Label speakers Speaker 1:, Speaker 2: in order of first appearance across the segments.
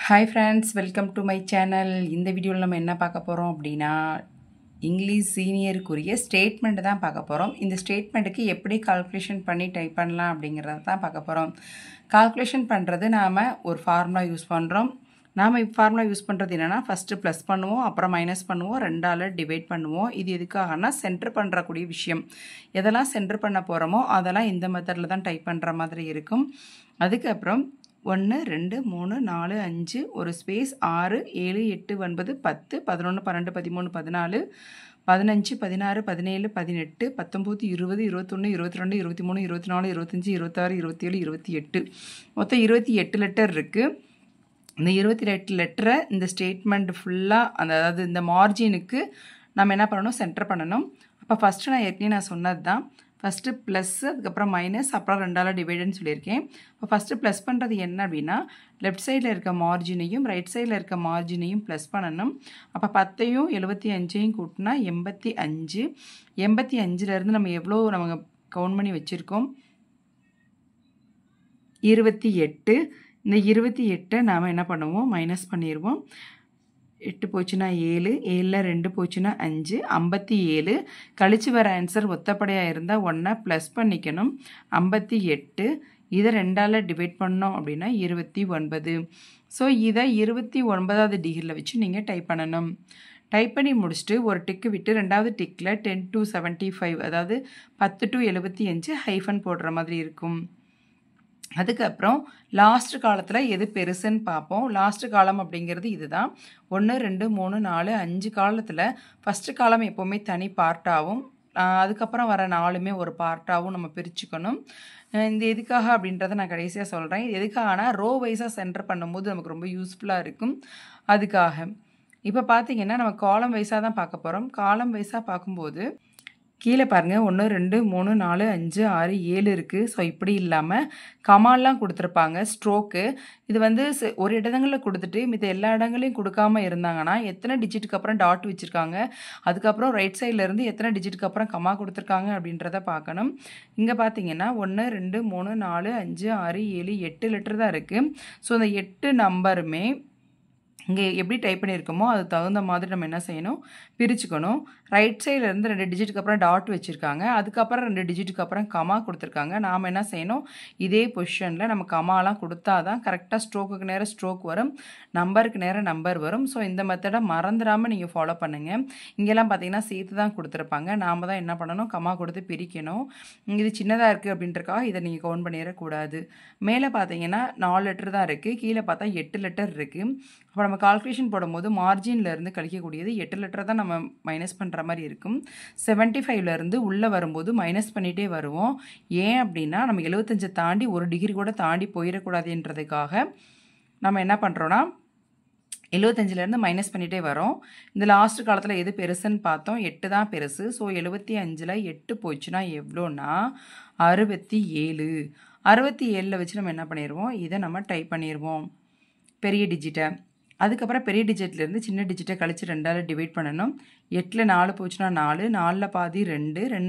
Speaker 1: Hi friends, welcome to my channel. இந்த வீடியோவில் நம்ம என்ன பார்க்க போகிறோம் அப்படின்னா, இங்கிலீஷ் சீனியருக்குரிய ஸ்டேட்மெண்ட் தான் பார்க்க போகிறோம். இந்த ஸ்டேட்மெண்ட்டுக்கு எப்படி கால்குலேஷன் பண்ணி டைப் பண்ணலாம் அப்படிங்கிறத தான் பார்க்க போகிறோம். கால்குலேஷன் பண்ணுறது நாம் ஒரு ஃபார்முலா யூஸ் பண்ணுறோம். நாம் ஃபார்முலா யூஸ் பண்ணுறது என்னென்னா, ஃபஸ்ட்டு ப்ளஸ் பண்ணுவோம், அப்புறம் மைனஸ் பண்ணுவோம், 2ஆல் டிவைட் பண்ணுவோம். இது எதுக்காகனா சென்டர் பண்ணுறக்கூடிய விஷயம். எதெல்லாம் சென்டர் பண்ண போகிறோமோ அதெல்லாம் இந்த மெத்தடில் தான் டைப் பண்ணுற மாதிரி இருக்கும். அதுக்கப்புறம் 1 2 3 4 5 ஒரு ஸ்பேஸ் 6 7 8 9 10 11 12 13 14 15 16 17 18 19 20 21 22 23 24 25 26 27 28 மொத்தம் 28 லெட்டர் இருக்குது. இந்த 28 லெட்டரை இந்த ஸ்டேட்மெண்ட் ஃபுல்லாக அதாவது இந்த மார்ஜினுக்கு நம்ம என்ன பண்ணணும், சென்டர் பண்ணணும். அப்போ ஃபஸ்ட்டு நான் ஏற்கனவே சொன்னது தான். ஃபஸ்ட்டு ப்ளஸ், அதுக்கப்புறம் மைனஸ், அப்புறம் 2ஆல் டிவைடுன்னு சொல்லியிருக்கேன். இப்போ ஃபஸ்ட்டு ப்ளஸ் பண்ணுறது என்ன அப்படின்னா, லெஃப்ட் சைடில் இருக்க மார்ஜினையும் ரைட் சைடில் இருக்க மார்ஜினையும் ப்ளஸ் பண்ணணும். அப்போ 10ஐயும் 75ஐயும் கூட்டினா 85. 85லேருந்து நம்ம எவ்வளோ நம்ம கவுண்ட் பண்ணி வச்சுருக்கோம், 28. இந்த 28 நாம் என்ன பண்ணுவோம், மைனஸ் பண்ணிடுவோம். 8 போச்சுன்னா 7, 7ல் 2 போச்சுன்னா 5, 57. கழிச்சு வர ஆன்சர் ஒத்தப்படையாக இருந்தால் 1 ப்ளஸ் பண்ணிக்கணும், 58. இதை 2ஆல் டிவைட் பண்ணோம் அப்படின்னா 29. ஸோ இதை 29வது டிகிரியில் வச்சு நீங்கள் டைப் பண்ணணும். டைப் பண்ணி முடிச்சுட்டு ஒரு டிக்கு விட்டு ரெண்டாவது டிக்கில் 10 to 75, அதாவது 10 to 75 ஹைஃபன் போடுற மாதிரி இருக்கும். அதுக்கப்புறம் லாஸ்ட் காலத்தில் எது பெருசுன்னு பார்ப்போம். லாஸ்ட் காலம் அப்படிங்கிறது இது தான். 1 2 3 4 5 காலத்தில் ஃபஸ்ட்டு காலம் எப்போவுமே தனி பார்ட்டாகவும், அதுக்கப்புறம் வர 4மே ஒரு பார்ட்டாகவும் நம்ம பிரிச்சுக்கணும். இந்த எதுக்காக அப்படின்றத நான் கடைசியாக சொல்கிறேன். இது எதுக்காகனா ரோ வைஸாக சென்டர் பண்ணும்போது நமக்கு ரொம்ப யூஸ்ஃபுல்லாக இருக்கும். அதுக்காக இப்போ பார்த்தீங்கன்னா நம்ம காலம் வைஸாக தான் பார்க்க போகிறோம். காலம் வைஸாக பார்க்கும்போது கீழே பாருங்கள் 1 2 3 4 5 6 7 இருக்குது. ஸோ இப்படி இல்லாமல் கமால்லாம் கொடுத்துருப்பாங்க, ஸ்ட்ரோக்கு. இது வந்து ஒரு இடங்களில் கொடுத்துட்டு மித்த எல்லா இடங்களையும் கொடுக்காம இருந்தாங்கன்னா எத்தனை டிஜிட்டுக்கு அப்புறம் டாட் வச்சுருக்காங்க, அதுக்கப்புறம் ரைட் சைட்லேருந்து எத்தனை டிஜிட்டுக்கு அப்புறம் கமா கொடுத்துருக்காங்க அப்படின்றத பார்க்கணும். இங்கே பார்த்தீங்கன்னா 1 2 3 4 5 6 7 8 லெட்டர் தான் இருக்குது. ஸோ இந்த 8 நம்பருமே இங்கே எப்படி டைப் பண்ணியிருக்கோமோ அதுக்கு தகுந்த மாதிரி நம்ம என்ன செய்யணும், பிரிச்சுக்கணும். ரைட் சைட்லேருந்து 2 டிஜிட்டுக்கு அப்புறம் டாட் வச்சுருக்காங்க, அதுக்கப்புறம் 2 டிஜிட்டுக்கு அப்புறம் கமா கொடுத்துருக்காங்க. நாம் என்ன செய்யணும், இதே பொசிஷனில் நம்ம கமாலாம் கொடுத்தா தான் கரெக்டாக ஸ்ட்ரோக்குக்கு நேரம் ஸ்ட்ரோக் வரும், நம்பருக்கு நேரம் நம்பர் வரும். ஸோ இந்த மெத்தடை மறந்துடாமல் நீங்கள் ஃபாலோ பண்ணுங்கள். இங்கெல்லாம் பார்த்தீங்கன்னா சேர்த்து தான் கொடுத்துருப்பாங்க, நாம் தான் என்ன பண்ணணும், கமா கொடுத்து பிரிக்கணும். இது சின்னதாக இருக்குது அப்படின்றக்காக இதை நீங்கள் கவுண்ட் பண்ணிடக்கூடாது. மேலே பார்த்தீங்கன்னா 4 லெட்டர் தான் இருக்குது, கீழே பார்த்தா 8 லெட்டர் இருக்குது. அப்போ நம்ம கால்குலேஷன் போடும்போது மார்ஜின்லேருந்து கழிக்கக்கூடியது 8 லெட்டர் தான் நம்ம மைனஸ் பண்ணுற மாதிரி இருக்கும். 75லேருந்து உள்ளே வரும்போது மைனஸ் பண்ணிகிட்டே வருவோம். ஏன் அப்படின்னா நம்ம 75 தாண்டி ஒரு டிகிரி கூட தாண்டி போயிடக்கூடாதுன்றதுக்காக நம்ம என்ன பண்ணுறோன்னா 75லேருந்து மைனஸ் பண்ணிகிட்டே வரோம். இந்த லாஸ்ட் காலத்தில் எது பெருசுன்னு பார்த்தோம், 8 தான் பெருசு. ஸோ 75ல் 8 போச்சுன்னா எவ்வளோன்னா 67. 67ல் வச்சு நம்ம என்ன பண்ணிடுவோம், இதை நம்ம டைப் பண்ணிடுவோம் பெரிய டிஜிட்டை. அதுக்கப்புறம் பெரிய டிஜிட்லேருந்து சின்ன டிஜிட்டை கழித்து 2ஆல் டிவைட் பண்ணணும். 8ல் 4 போச்சுன்னா 4, 4ல் பாதி 2,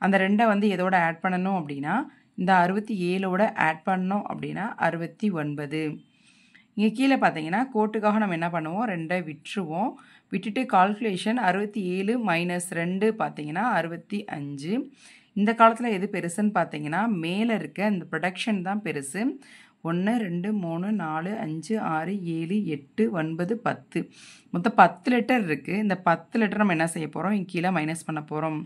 Speaker 1: அந்த 2ஐ வந்து எதோட ஆட் பண்ணணும் அப்படின்னா இந்த 67ஓட ஆட் பண்ணோம் அப்படின்னா 69. இங்கே கீழே பார்த்தீங்கன்னா கோட்டுக்காக நம்ம என்ன பண்ணுவோம், 2ஐ விட்டுருவோம். விட்டுட்டு கால்குலேஷன் 67 மைனஸ் 2 பார்த்தீங்கன்னா 65. இந்த காலத்தில் எது பெருசுன்னு பார்த்தீங்கன்னா மேலே இருக்க இந்த ப்ரொடக்ஷன் தான் பெருசு. 1 2 3 4 5 6 7 8 9 10 மொத்தம் 10 லெட்டர் இருக்குது. இந்த 10 லெட்டர் நம்ம என்ன செய்ய போகிறோம், இங்கே கீழே மைனஸ் பண்ண போகிறோம்.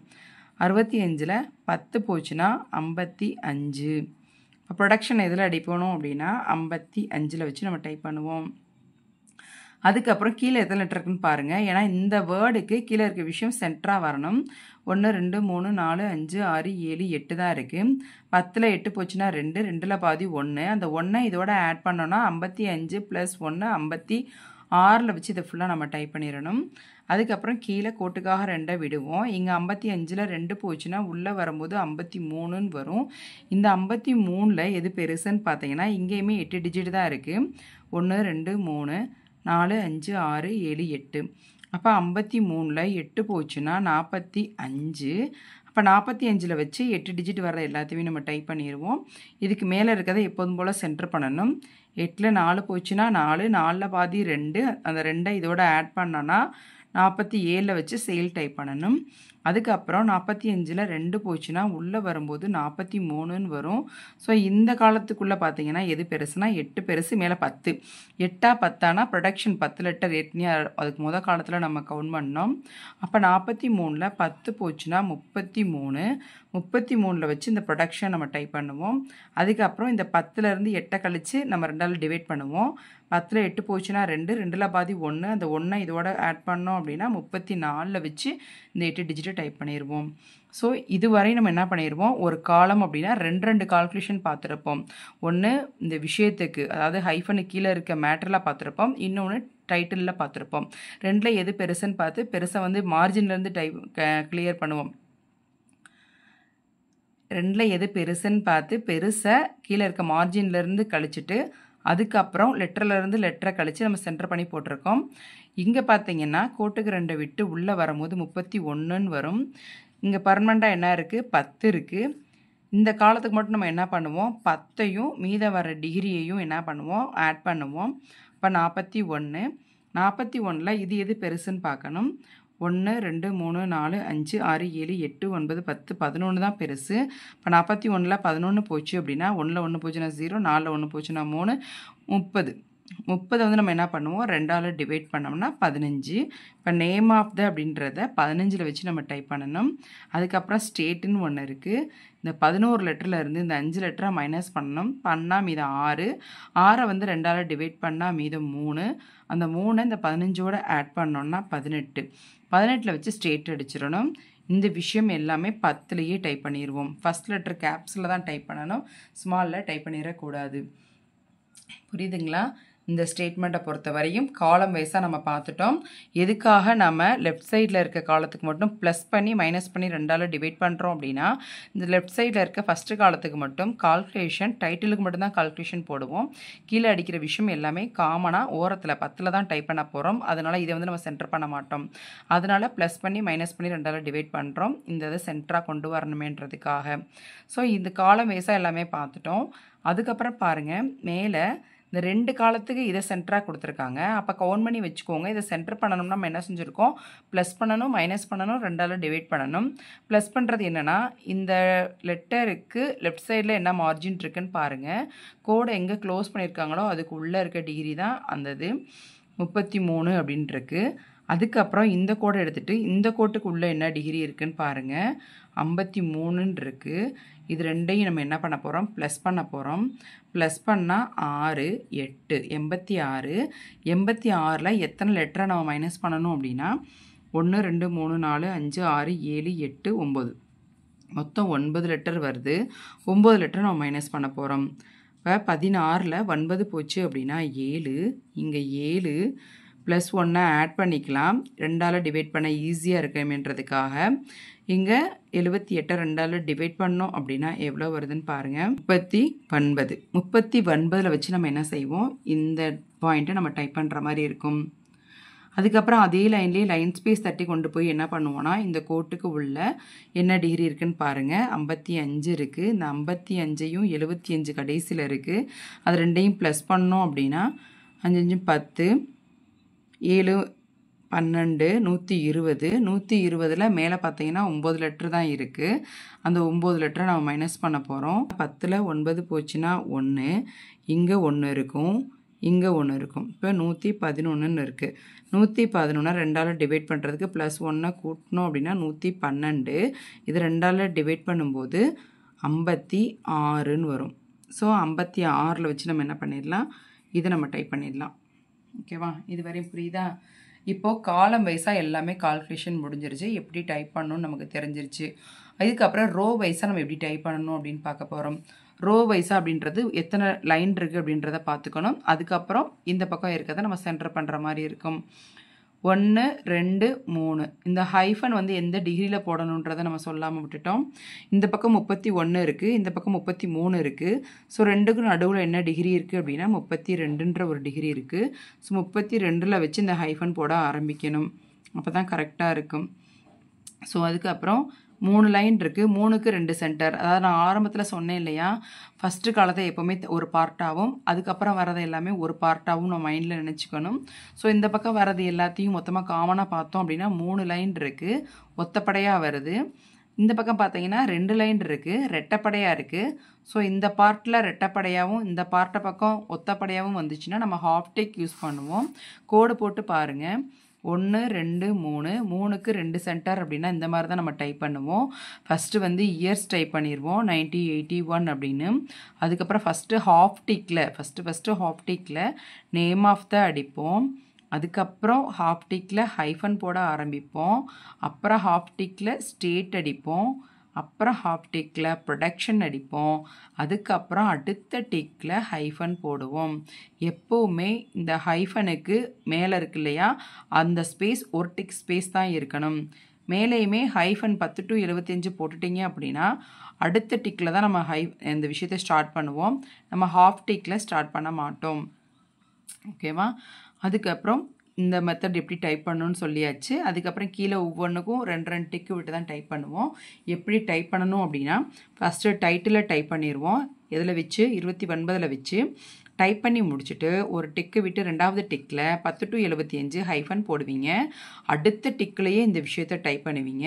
Speaker 1: 65ல் 10 போச்சுன்னா 55. இப்போ ப்ரொடக்ஷன் எதில் அடிப்போம் அப்படின்னா 55ல் வச்சு நம்ம டைப் பண்ணுவோம். அதுக்கப்புறம் கீழே எத்தனை லெட்டர் இருக்குன்னு பாருங்கள், ஏன்னா இந்த வேர்டுக்கு கீழே இருக்க விஷயம் சென்டராக வரணும். 1 2 3 4 5 6 7 8 தான் இருக்குது. 10ல் 8 போச்சுன்னா 2, 2ல் பாதி 1. அந்த 1ஐ இதோட ஆட் பண்ணோன்னா 55 + 1 56ல் வச்சு இதை ஃபுல்லாக நம்ம டைப் பண்ணிடணும். அதுக்கப்புறம் கீழே கோட்டுக்காக 2ஐ விடுவோம். இங்கே 55ல் 2 போச்சுன்னா உள்ளே வரும்போது 53ன்னு வரும். இந்த 53ல் எது பெருசுன்னு பார்த்தீங்கன்னா இங்கேயுமே 8 டிஜிட் தான் இருக்குது. 1 2 3 4 5 6 7 8. அப்போ 53ல் 8 போச்சுன்னா 45. இப்போ 45ல் வச்சு 8 டிஜிட் வர்ற எல்லாத்தையுமே நம்ம டைப் பண்ணிடுவோம். இதுக்கு மேலே இருக்கிறத எப்போதும் போல் சென்டர் பண்ணணும். 8ல் 4 போச்சுன்னா 4, 4ல் பாதி 2, அந்த 2ஐ இதோட ஆட் பண்ணோன்னா 47ல் வச்சு சேல் டைப் பண்ணணும். அதுக்கப்புறம் 45ல் 2 போச்சுன்னா உள்ளே வரும்போது 43ன்னு வரும். ஸோ இந்த காலத்துக்குள்ளே பார்த்தீங்கன்னா எது பெருசுனா 8 பெருசு, மேலே 10. 8ஆ 10ஆனா ப்ரொடக்ஷன் 10 லெட்டர் ஏற்கனவே அதுக்கு காலத்தில் நம்ம கவுண்ட் பண்ணோம். அப்போ 43ல் 10 போச்சுன்னா 33, 33ல் வச்சு இந்த ப்ரொடக்ஷன் நம்ம டைப் பண்ணுவோம். அதுக்கப்புறம் இந்த 10லேருந்து 8 கழித்து நம்ம 2ஆல் டிவைட் பண்ணுவோம். 10ல் 8 போச்சுன்னா 2, 2ல் பாதி 1, அந்த 1ஐ இதோட ஆட் பண்ணோம் அப்படின்னா 34ல் வச்சு இந்த 8 டிஜிட்டை டைப் பண்ணிடுவோம். ஸோ இதுவரை நம்ம என்ன பண்ணிடுவோம், ஒரு காலம் அப்படின்னா 2 கால்குலேஷன் பார்த்துருப்போம். ஒன்று இந்த விஷயத்துக்கு, அதாவது ஹைஃபனுக்கு கீழே இருக்க மேட்டரில் பார்த்துருப்போம். இன்னொன்று டைட்டிலில் பார்த்துருப்போம். 2ல் எது பெருசுன்னு பார்த்து பெருசை வந்து மார்ஜின்லேருந்து கிளியர் பண்ணுவோம். 2ல் எது பெருசுன்னு பார்த்து பெருசை கீழே இருக்க மார்ஜின்லேருந்து கழிச்சிட்டு அதுக்கப்புறம் லெட்டர்லேருந்து லெட்டரை கழித்து நம்ம சென்டர் பண்ணி போட்டிருக்கோம். இங்கே பார்த்தீங்கன்னா கோட்டுக்கு 2 விட்டு உள்ளே வரும்போது 31ன்னு வரும். இங்கே பர்மனெண்ட்டாக என்ன இருக்குது, 10 இருக்குது. இந்த காலத்துக்கு மட்டும் நம்ம என்ன பண்ணுவோம், 10ஐயும் மீத வர டிகிரியையும் என்ன பண்ணுவோம், ஆட் பண்ணுவோம். இப்போ 41. 41ல் இது எது பெருசுன்னு பார்க்கணும். 1, 2, 3, 4, 5, 6, 7, 8, 9, 10, 11 தான் பெருசு. இப்போ 41ல் 11 போச்சு அப்படின்னா 1ல் 1 போச்சுன்னா 0, 4ல் 1 போச்சுன்னா 3, 30. 30 வந்து நம்ம என்ன பண்ணுவோம், 2ஆல் டிவைட் பண்ணோம்னா 15. இப்போ நேம் ஆஃப் த அப்படின்றத 15ல் வச்சு நம்ம டைப் பண்ணணும். அதுக்கப்புறம் ஸ்டேட்டுன்னு ஒன்று இருக்குது. இந்த 11 லெட்டரில் இருந்து இந்த 5 லெட்டரை மைனஸ் பண்ணணும். பண்ணால் மீதம் 6. 6ஐ வந்து 2ஆல் டிவைட் பண்ணால் மீதம் 3. அந்த 3ஐ இந்த 15ஓட ஆட் பண்ணோன்னா 18. 18ல் வச்சு ஸ்டேட் அடிச்சிடணும். இந்த விஷயம் எல்லாமே 10லேயே டைப் பண்ணிடுவோம். ஃபஸ்ட் லெட்டர் கேப்ஸில் தான் டைப் பண்ணணும், ஸ்மாலில் டைப் பண்ணிடக்கூடாது. புரியுதுங்களா? இந்த ஸ்டேட்மெண்ட்டை பொறுத்த வரையும் காலம் வைஸாக நம்ம பார்த்துட்டோம். எதுக்காக நம்ம லெஃப்ட் சைடில் இருக்க காலத்துக்கு மட்டும் ப்ளஸ் பண்ணி மைனஸ் பண்ணி 2ஆல் டிவைட் பண்ணுறோம் அப்படின்னா, இந்த லெஃப்ட் சைடில் இருக்க ஃபஸ்ட்டு காலத்துக்கு மட்டும் கால்குலேஷன் டைட்டிலுக்கு மட்டும்தான் கால்குலேஷன் போடுவோம். கீழே அடிக்கிற விஷயம் எல்லாமே காமனாக ஓரத்தில் 10ல் தான் டைப் பண்ண போகிறோம். அதனால் இதை வந்து நம்ம சென்டர் பண்ண மாட்டோம். அதனால் ப்ளஸ் பண்ணி மைனஸ் பண்ணி 2ஆல் டிவைட் பண்ணுறோம், இந்த இதை சென்டராக கொண்டு வரணுமேன்றதுக்காக. ஸோ இந்த காலம் வைஸாக எல்லாமே பார்த்துட்டோம். அதுக்கப்புறம் பாருங்கள், மேலே இந்த 2 காலத்துக்கு இதை சென்டராக கொடுத்துருக்காங்க. அப்போ கவுண்ட் பண்ணி வச்சுக்கோங்க. இதை சென்டர் பண்ணணும்னா நம்ம என்ன செஞ்சுருக்கோம், ப்ளஸ் பண்ணணும், மைனஸ் பண்ணணும், 2ஆல் டிவைட் பண்ணணும். ப்ளஸ் பண்ணுறது என்னென்னா, இந்த லெட்டருக்கு லெஃப்ட் சைடில் என்ன மார்ஜின் இருக்குன்னு பாருங்கள். கோடை எங்கே க்ளோஸ் பண்ணியிருக்காங்களோ அதுக்கு உள்ளே இருக்க டிகிரி தான் அந்த இது 33 அப்படின்ட்டுருக்கு. அதுக்கப்புறம் இந்த கோடை எடுத்துகிட்டு இந்த கோட்டுக்கு உள்ளே என்ன டிகிரி இருக்குதுன்னு பாருங்கள், 53ன்னு இருக்குது. இது ரெண்டையும் நம்ம என்ன பண்ண போகிறோம், ப்ளஸ் பண்ண போகிறோம். ப்ளஸ் பண்ணால் 6, 8, 86. 86ல் எத்தனை லெட்டரை நம்ம மைனஸ் பண்ணணும் அப்படின்னா 1, 2, 3, 4, 5, 6, 7, 8, 9. மொத்தம் 9 லெட்டர் வருது. 9 லெட்டர் நம்ம மைனஸ் பண்ண போகிறோம். இப்போ 16ல் 9 போச்சு அப்படின்னா 7, இங்கே 7 ப்ளஸ் 1 ஆட் பண்ணிக்கலாம். 2ஆல் டிவைட் பண்ண ஈஸியாக இருக்கணுன்றதுக்காக. இங்கே 78 2ஆல் டிவைட் பண்ணோம் அப்படின்னா எவ்வளோ வருதுன்னு பாருங்கள், 39. 39ல் வச்சு நம்ம என்ன செய்வோம், இந்த பாயிண்ட்டை நம்ம டைப் பண்ணுற மாதிரி இருக்கும். அதுக்கப்புறம் அதே லைன்லேயே லைன் ஸ்பேஸ் தட்டி கொண்டு போய் என்ன பண்ணுவோன்னா, இந்த கோட்டுக்கு உள்ள என்ன டிகிரி இருக்குதுன்னு பாருங்கள், 55 இருக்குது. இந்த 55ஐயும் 75 கடைசியில் இருக்குது. அது ரெண்டையும் ப்ளஸ் பண்ணோம் அப்படின்னா 5 10, 7 12, 120. 120ல் மேலே பார்த்தீங்கன்னா 9 லெட்ரு தான் இருக்குது. அந்த 9 லெட்டரை நம்ம மைனஸ் பண்ண போகிறோம். 10ல் 9 போச்சுன்னா 1, இங்கே 1 இருக்கும், இங்கே 1 இருக்கும். இப்போ 111ன்னு இருக்குது. 111 2ஆல் டிவைட் பண்ணுறதுக்கு ப்ளஸ் 1 கூட்டணும் அப்படின்னா 112. இது 2ஆல் டிவைட் பண்ணும்போது 56ன்னு வரும். ஸோ 56ல் வச்சு நம்ம என்ன பண்ணிடலாம், இதை நம்ம டைப் பண்ணிடலாம். ஓகேவா? இது வரையும் புரியுதா? இப்போது காலம் வைஸாக எல்லாமே கால்குலேஷன் முடிஞ்சிருச்சு. எப்படி டைப் பண்ணணும்னு நமக்கு தெரிஞ்சிருச்சு. அதுக்கப்புறம் ரோ வைஸாக நம்ம எப்படி டைப் பண்ணணும் அப்படின்னு பார்க்க போகிறோம். ரோ வைஸாக அப்படின்றது எத்தனை லைன் இருக்குது அப்படின்றத பார்த்துக்கணும். அதுக்கப்புறம் இந்த பக்கம் இருக்கிறத நம்ம சென்டர் பண்ணுற மாதிரி இருக்கும். 1, 2, 3 இந்த ஹைஃபன் வந்து எந்த டிகிரியில் போடணுன்றதை நம்ம சொல்லாமல் விட்டுட்டோம். இந்த பக்கம் 31 இருக்குது, இந்த பக்கம் 33 இருக்குது. ஸோ ரெண்டுக்கும் நடுவில் என்ன டிகிரி இருக்குது அப்படின்னா 32ன்ற ஒரு டிகிரி இருக்குது. ஸோ 32ல் வச்சு இந்த ஹைஃபன் போட ஆரம்பிக்கணும். அப்போ தான் கரெக்டாக இருக்கும். ஸோ அதுக்கப்புறம் 3 லைன் இருக்குது, 3க்கு 2 சென்டர். அதாவது நான் ஆரம்பத்தில் சொன்னேன் இல்லையா, ஃபஸ்ட்டு காலத்தை எப்போவுமே ஒரு பார்ட்டாகவும் அதுக்கப்புறம் வரது எல்லாமே ஒரு பார்ட்டாகவும் நம்ம மைண்டில் நினச்சிக்கணும். ஸோ இந்த பக்கம் வரது எல்லாத்தையும் மொத்தமாக காமனாக பார்த்தோம் அப்படின்னா 3 லைன் இருக்குது, ஒத்தப்படையாக வருது. இந்த பக்கம் பார்த்தீங்கன்னா 2 லைன் இருக்குது, ரெட்டப்படையாக இருக்குது. ஸோ இந்த பார்ட்டில் ரெட்டப்படையாகவும் இந்த பார்ட்டை பக்கம் ஒத்தப்படையாகவும் வந்துச்சுன்னா நம்ம ஹாஃப் டேக் யூஸ் பண்ணுவோம். கோடு போட்டு பாருங்கள். 1 2 3 3க்கு 2 சென்டர் அப்படின்னா இந்த மாதிரி தான் நம்ம டைப் பண்ணுவோம். ஃபஸ்ட்டு வந்து இயர்ஸ் டைப் பண்ணிடுவோம் 1981 அப்படின்னு. அதுக்கப்புறம் ஃபஸ்ட்டு ஹாஃப் டிக்கில் நேம் ஆஃப் த அடிப்போம். அதுக்கப்புறம் ஹாஃப் டிக்கில் ஹைஃபன் போட ஆரம்பிப்போம். அப்புறம் ஹாஃப் டிக்கில் ஸ்டேட் அடிப்போம். அப்புறம் ஹாஃப் டிக்கில் ப்ரொடக்ஷன் அடிப்போம். அதுக்கப்புறம் அடுத்த டிக்கில் ஹைஃபன் போடுவோம். எப்போவுமே இந்த ஹைஃபனுக்கு மேலே இருக்கு இல்லையா, அந்த ஸ்பேஸ் ஒரு டிக் ஸ்பேஸ் தான் இருக்கணும். மேலேயுமே ஹைஃபன் 10 to 75 போட்டுட்டிங்க அப்படின்னா அடுத்த டிக்கில் தான் நம்ம இந்த விஷயத்தை ஸ்டார்ட் பண்ணுவோம். நம்ம ஹாஃப் டிக்கில் ஸ்டார்ட் பண்ண மாட்டோம். ஓகேவா? அதுக்கப்புறம் இந்த மெத்தட் எப்படி டைப் பண்ணணும்னு சொல்லியாச்சு. அதுக்கப்புறம் கீழே ஒவ்வொன்றுக்கும் 2 டிக்கு விட்டு தான் டைப் பண்ணுவோம். எப்படி டைப் பண்ணணும் அப்படின்னா ஃபஸ்ட்டு டைட்டில் டைப் பண்ணிடுவோம். எதில் வச்சு 29 வச்சு டைப் பண்ணி முடிச்சுட்டு ஒரு டிக்கு விட்டு 2வது டிக்கில் 10 to 75 ஹைஃபன் போடுவீங்க. அடுத்த டிக்கிலேயே இந்த விஷயத்தை டைப் பண்ணுவீங்க.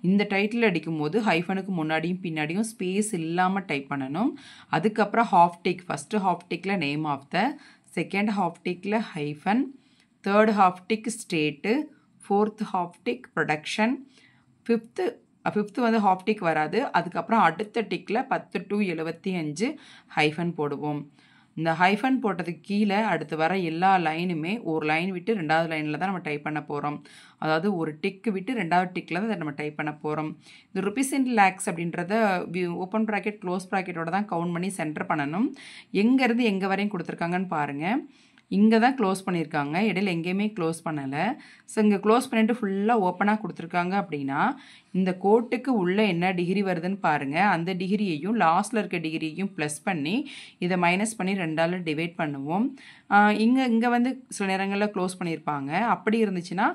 Speaker 1: இந்த டைட்டில் அடிக்கும்போது ஹைஃபனுக்கு முன்னாடியும் பின்னாடியும் ஸ்பேஸ் இல்லாமல் டைப் பண்ணணும். அதுக்கப்புறம் ஹாஃப் டிக், ஃபஸ்ட்டு ஹாஃப் டிக்கில் name of the, second half டிக்கில் hyphen, third half tick state, fourth half tick production, fifth வந்து ஹாஃப் டிக் வராது. அதுக்கப்புறம் அடுத்த டிக்கில் 10 to 75 ஹைஃபன் போடுவோம். இந்த ஹைஃபன் போட்டதுக்கு கீழே அடுத்து வர எல்லா லைனுமே ஒரு லைன் விட்டு 2வது லைனில் தான் நம்ம டைப் பண்ண போகிறோம். அதாவது ஒரு டிக்கு விட்டு 2வது டிக்கில் தான் நம்ம டைப் பண்ண போகிறோம். இந்த ருபீஸ் இன் லேக்ஸ் அப்படின்றத ஓப்பன் ப்ராக்கெட் க்ளோஸ் ப்ராக்கெட்டோட தான் கவுண்ட் பண்ணி சென்டர் பண்ணணும். எங்கேருந்து எங்கே வரையும் கொடுத்துருக்காங்கன்னு பாருங்கள். இங்கே தான் க்ளோஸ் பண்ணியிருக்காங்க, இடையில எங்கேயுமே க்ளோஸ் பண்ணலை. ஸோ இங்கே க்ளோஸ் பண்ணிவிட்டு ஃபுல்லாக ஓப்பனாக கொடுத்துருக்காங்க அப்படின்னா இந்த கோட்டுக்கு உள்ளே என்ன டிகிரி வருதுன்னு பாருங்கள். அந்த டிகிரியையும் லாஸ்ட்டில் இருக்க டிகிரியையும் ப்ளஸ் பண்ணி இதை மைனஸ் பண்ணி 2ஆல் டிவைட் பண்ணுவோம். இங்கே வந்து சில நேரங்களில் க்ளோஸ் பண்ணியிருப்பாங்க. அப்படி இருந்துச்சுன்னா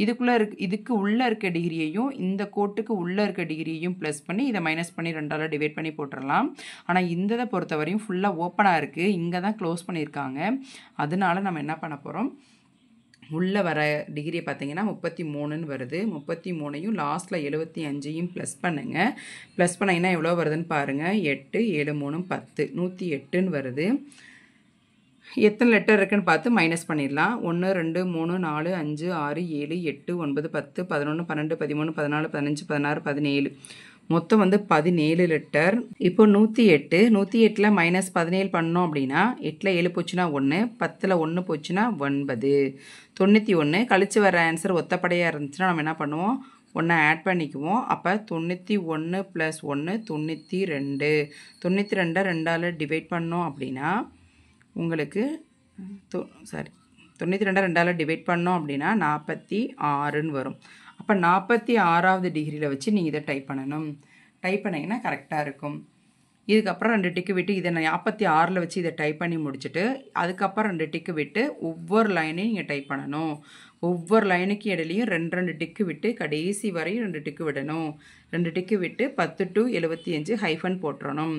Speaker 1: இதுக்கு உள்ளே இருக்க டிகிரியையும் இந்த கோட்டுக்கு உள்ளே இருக்க டிகிரியையும் ப்ளஸ் பண்ணி இதை மைனஸ் பண்ணி 2ஆல் டிவைட் பண்ணி போட்டுடலாம். ஆனால் இந்த இதை பொறுத்த வரையும் ஃபுல்லாக ஓப்பனாக இருக்குது, இங்கே தான் க்ளோஸ் பண்ணியிருக்காங்க. அதனால நம்ம என்ன பண்ண போகிறோம், உள்ளே வர டிகிரியை பார்த்தீங்கன்னா 33ன்னு வருது. 33ஐயும் லாஸ்ட்டில் 75ஐயும் ப்ளஸ் பண்ணுங்கள். ப்ளஸ் பண்ணிங்கன்னா எவ்வளோ வருதுன்னு பாருங்கள். 8 7 3 10 108ன்னு வருது. எத்தனை லெட்டர் இருக்குன்னு பார்த்து மைனஸ் பண்ணிடலாம். 1 2 3 4 5 6 7 8 9 10 11 12 13 14 15 16 17 மொத்தம் வந்து 17 லெட்டர். இப்போ 108ல் மைனஸ் 17 பண்ணோம் அப்படின்னா 8ல் 7 போச்சுன்னா 1, 10ல் 1 போச்சுன்னா 9, 91. கழிச்சு வர ஆன்சர் ஒத்தப்படையாக இருந்துச்சுன்னா நம்ம என்ன பண்ணுவோம், 1 ஆட் பண்ணிக்குவோம். அப்போ 91 + 1 92. 92 2ஆல் டிவைட் பண்ணோம் அப்படின்னா உங்களுக்கு 92 2ஆல் டிவைட் பண்ணோம் அப்படின்னா 46ன்னு வரும். அப்போ 46வது டிகிரியில் வச்சு நீங்கள் இதை டைப் பண்ணணும். டைப் பண்ணிங்கன்னா கரெக்டாக இருக்கும். இதுக்கப்புறம் 2 டிக்கு விட்டு இதை 46ல் வச்சு இதை டைப் பண்ணி முடிச்சுட்டு அதுக்கப்புறம் 2 டிக்கு விட்டு ஒவ்வொரு லைனையும் நீங்கள் டைப் பண்ணணும். ஒவ்வொரு லைனுக்கு இடையிலையும் 2 டிக்கு விட்டு கடைசி வரையும் 2 டிக்கு விடணும். 2 டிக்கு விட்டு 10 to 75 ஹைஃபன் போட்டுறணும்.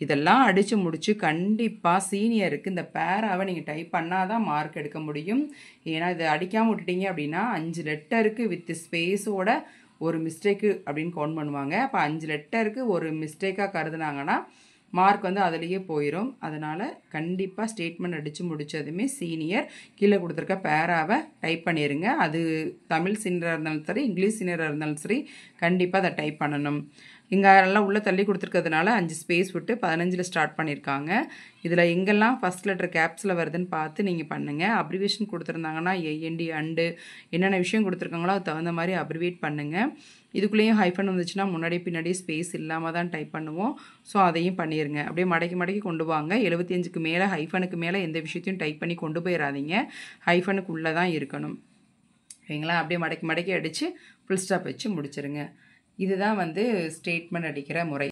Speaker 1: இதெல்லாம் அடித்து முடித்து கண்டிப்பாக சீனியருக்கு இந்த பேராவை நீங்கள் டைப் பண்ணால் தான் மார்க் எடுக்க முடியும். ஏன்னா இதை அடிக்காமல் விட்டுட்டீங்க அப்படின்னா 5 லெட்டருக்கு வித் ஸ்பேஸோட ஒரு மிஸ்டேக்கு அப்படின்னு கவுண்ட் பண்ணுவாங்க. அப்போ 5 லெட்டருக்கு ஒரு மிஸ்டேக்காக கருதுனாங்கன்னா மார்க் வந்து அதிலேயே போயிடும். அதனால் கண்டிப்பாக ஸ்டேட்மெண்ட் அடித்து முடித்ததுமே சீனியர் கீழே கொடுத்துருக்க பேராவை டைப் பண்ணிடுங்க. அது தமிழ் சீனியராக இருந்தாலும் சரி, இங்கிலீஷ் சீனியராக இருந்தாலும் சரி, கண்டிப்பாக அதை டைப் பண்ணணும். இங்கே எல்லாம் உள்ளே தள்ளி கொடுத்துருக்கிறதுனால 5 ஸ்பேஸ் விட்டு 15ல் ஸ்டார்ட் பண்ணியிருக்காங்க. இதில் எங்கெல்லாம் ஃபஸ்ட் லெட்டர் கேப்ஸில் வருதுன்னு பார்த்து நீங்கள் பண்ணுங்கள். அப்ரிவேஷன் கொடுத்துருந்தாங்கன்னா AND அண்டு என்னென்ன விஷயம் கொடுத்துருக்காங்களோ அதுக்கு தகுந்த மாதிரி அப்ரிவேட் பண்ணுங்கள். இதுக்குள்ளேயும் ஹைஃபன் வந்துச்சுன்னா முன்னாடி பின்னாடி ஸ்பேஸ் இல்லாமல் தான் டைப் பண்ணுவோம். ஸோ அதையும் பண்ணிடுங்க. அப்படியே மடக்கி கொண்டு வாங்க. 75க்கு மேலே ஹைஃபனுக்கு மேலே எந்த விஷயத்தையும் டைப் பண்ணி கொண்டு போயிடாதீங்க. ஹைஃபனுக்கு உள்ளே தான் இருக்கணும். சரிங்களா? அப்படியே மடக்கி அடித்து ஃபுல் ஸ்டாப் வச்சு முடிச்சிருங்க. இதுதான் வந்து ஸ்டேட்மெண்ட் அடிக்கிற முறை.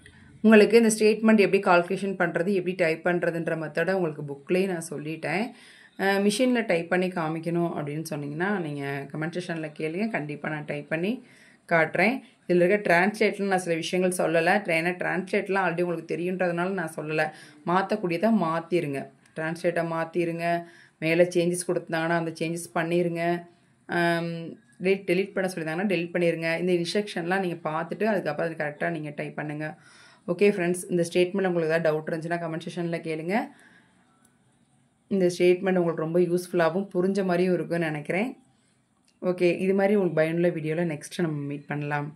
Speaker 1: உங்களுக்கு இந்த ஸ்டேட்மெண்ட் எப்படி கால்குலேஷன் பண்ணுறது, எப்படி டைப் பண்ணுறதுன்ற மெத்தடை உங்களுக்கு புக்லேயே நான் சொல்லிட்டேன். மிஷினில் டைப் பண்ணி காமிக்கணும் அப்படின்னு சொன்னிங்கன்னா நீங்கள் கமெண்ட் செக்ஷனில் கேளுங்க. கண்டிப்பாக நான் டைப் பண்ணி காட்டுறேன். இதில் இருக்க டிரான்ஸ்லேட்டில் நான் சில விஷயங்கள் சொல்லலை. ஏன்னா டிரான்ஸ்லேட்லாம் ஆல்ரெடி உங்களுக்கு தெரியுன்றதுனால நான் சொல்லலை. மாற்றக்கூடியதை மாற்றிடுங்க. டிரான்ஸ்லேட்டை மாற்றிடுங்க. மேலே சேஞ்சஸ் கொடுத்தாங்கன்னா அந்த சேஞ்சஸ் பண்ணிடுங்க. டெலிட் பண்ண சொல்லியிருந்தாங்கன்னா டெலிட் பண்ணிடுங்க. இந்த இன்ஸ்ட்ரக்ஷன்லாம் நீங்கள் பார்த்துட்டு அதுக்கப்புறம் அது கரெக்டாக நீங்கள் டைப் பண்ணுங்கள். ஓகே ஃப்ரெண்ட்ஸ், இந்த ஸ்டேட்மெண்ட் உங்களுக்கு ஏதாவது டவுட் இருந்துச்சுன்னா கமெண்ட் செக்ஷனில் கேளுங்க. இந்த ஸ்டேட்மெண்ட் உங்களுக்கு ரொம்ப யூஸ்ஃபுல்லாகவும் புரிஞ்ச மாதிரியும் இருக்குன்னு நினைக்கிறேன். ஓகே, இது மாதிரி உங்களுக்கு பயனுள்ள வீடியோவில் நெக்ஸ்ட்டு நம்ம மீட் பண்ணலாம்.